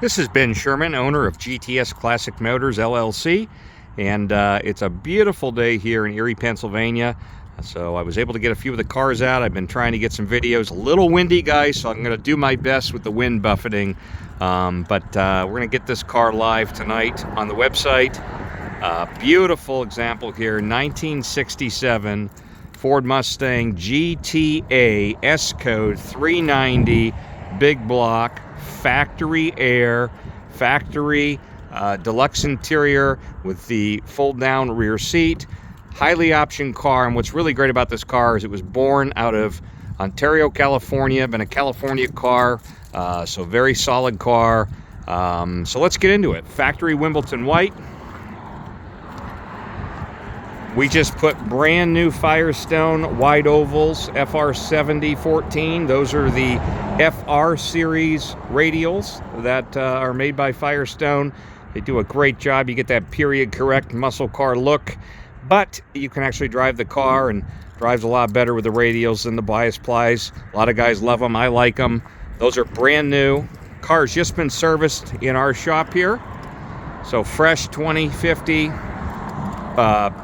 This is Ben Sherman, owner of GTS Classic Motors, LLC, and it's a beautiful day here in Erie, Pennsylvania. So I was able to get a few of the cars out. I've been trying to get some videos. A little windy, guys, so I'm going to do my best with the wind buffeting. But we're going to get this car live tonight on the website. Beautiful example here, 1967 Ford Mustang GTA S-Code 390, big block, factory air, factory deluxe interior with the fold down rear seat, highly optioned car. And what's really great about this car is it was born out of Ontario, California, been a California car, so very solid car. So let's get into it. Factory Wimbledon white. We just put brand new Firestone wide ovals, FR7014. Those are the FR series radials that are made by Firestone. They do a great job. You get that period correct muscle car look, but you can actually drive the car, and drives a lot better with the radials than the bias plies. A lot of guys love them. I like them. Those are brand new. Car's just been serviced in our shop here. So fresh 2050.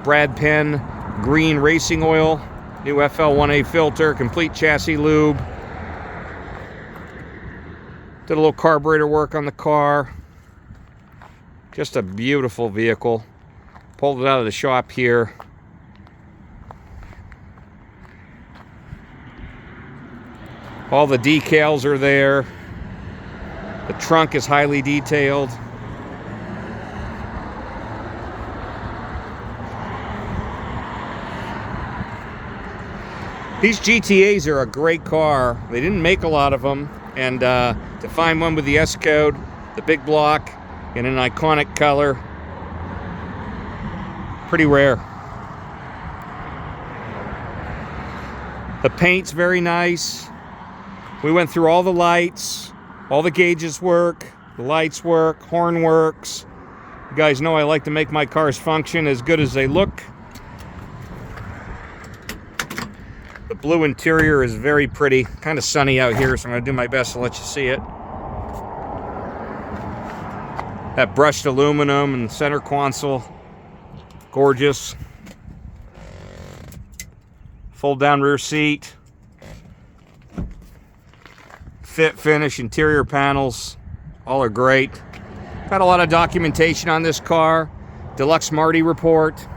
Brad Penn green racing oil, new FL1A filter, complete chassis lube. Did a little carburetor work on the car. Just a beautiful vehicle. Pulled it out of the shop here. All the decals are there. The trunk is highly detailed. These GTAs are a great car. They didn't make a lot of them, and to find one with the S-Code, the big block, in an iconic color, pretty rare. The paint's very nice. We went through all the lights, all the gauges work, the lights work, horn works. You guys know I like to make my cars function as good as they look. The blue interior is very pretty. Kind of sunny out here, so I'm going to do my best to let you see it. That brushed aluminum and center console, gorgeous. Fold down rear seat. Fit, finish, interior panels, all are great. Got a lot of documentation on this car. Deluxe Marty report.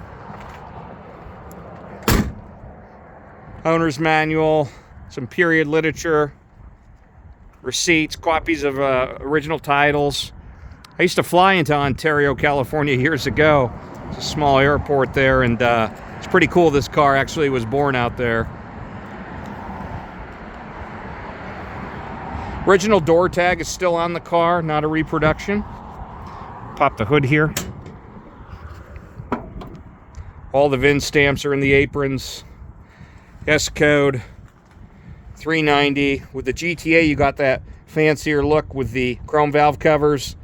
Owner's manual, some period literature, receipts, copies of original titles. I used to fly into Ontario, California years ago. It's a small airport there, and it's pretty cool. This car actually was born out there. Original door tag is still on the car, not a reproduction. Pop the hood here. All the VIN stamps are in the aprons. S-Code 390. With the GTA, you got that fancier look with the chrome valve covers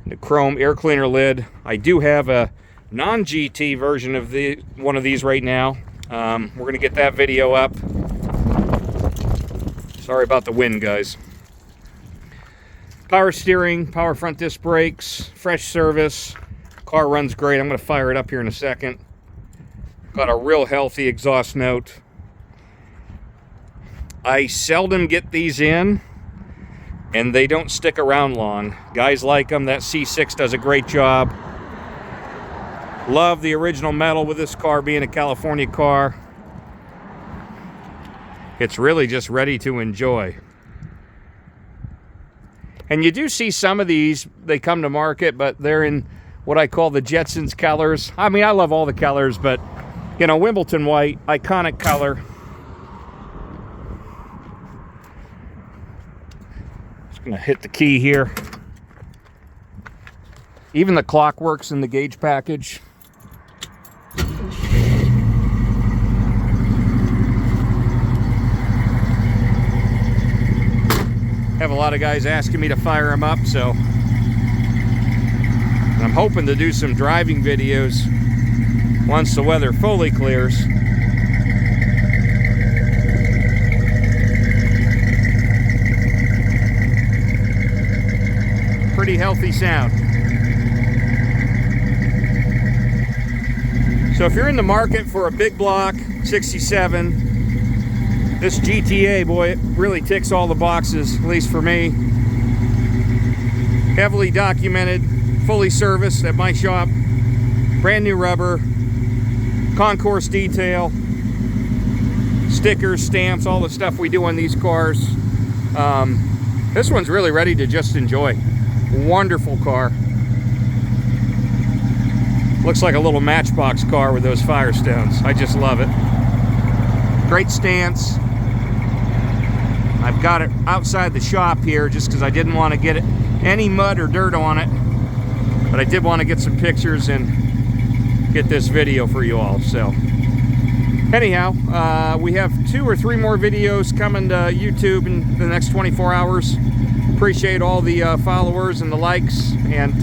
and the chrome air cleaner lid. I do have a non-GT version of one of these right now. We're going to get that video up. Sorry about the wind, guys. Power steering, power front disc brakes, fresh service. Car runs great. I'm going to fire it up here in a second. Got a real healthy exhaust note. I seldom get these in, and they don't stick around long. Guys like them. That C6 does a great job. Love the original metal with this car being a California car. It's really just ready to enjoy. And you do see some of these, they come to market, but they're in what I call the Jetsons colors. I mean, I love all the colors, but, you know, Wimbledon white, iconic color. Gonna hit the key here. Even the clock works in the gauge package. Have a lot of guys asking me to fire them up, so I'm hoping to do some driving videos once the weather fully clears. pretty healthy sound. So if you're in the market for a big block 67, this GTA, boy, it really ticks all the boxes, at least for me. Heavily documented, fully serviced at my shop, brand new rubber, concourse detail, stickers, stamps, all the stuff we do on these cars. This one's really ready to just enjoy. Wonderful car. Looks like a little Matchbox car with those Firestones. I just love it. Great stance. I've got it outside the shop here just because I didn't want to get any mud or dirt on it, but I did want to get some pictures and get this video for you all. So anyhow, we have 2 or 3 more videos coming to YouTube in the next 24 hours. Appreciate all the followers and the likes, and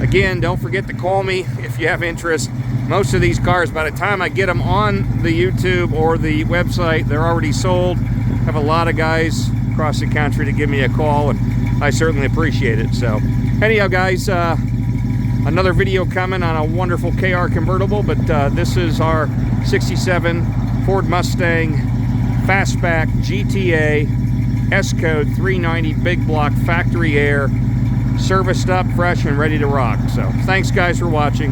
again, don't forget to call me if you have interest. Most of these cars, by the time I get them on the YouTube or the website, they're already sold. I have a lot of guys across the country to give me a call, and I certainly appreciate it. So anyhow, guys, another video coming on a wonderful KR convertible, but this is our 67 Ford Mustang Fastback GTA S-Code 390 big block factory air, serviced up, fresh, and ready to rock. So thanks guys for watching.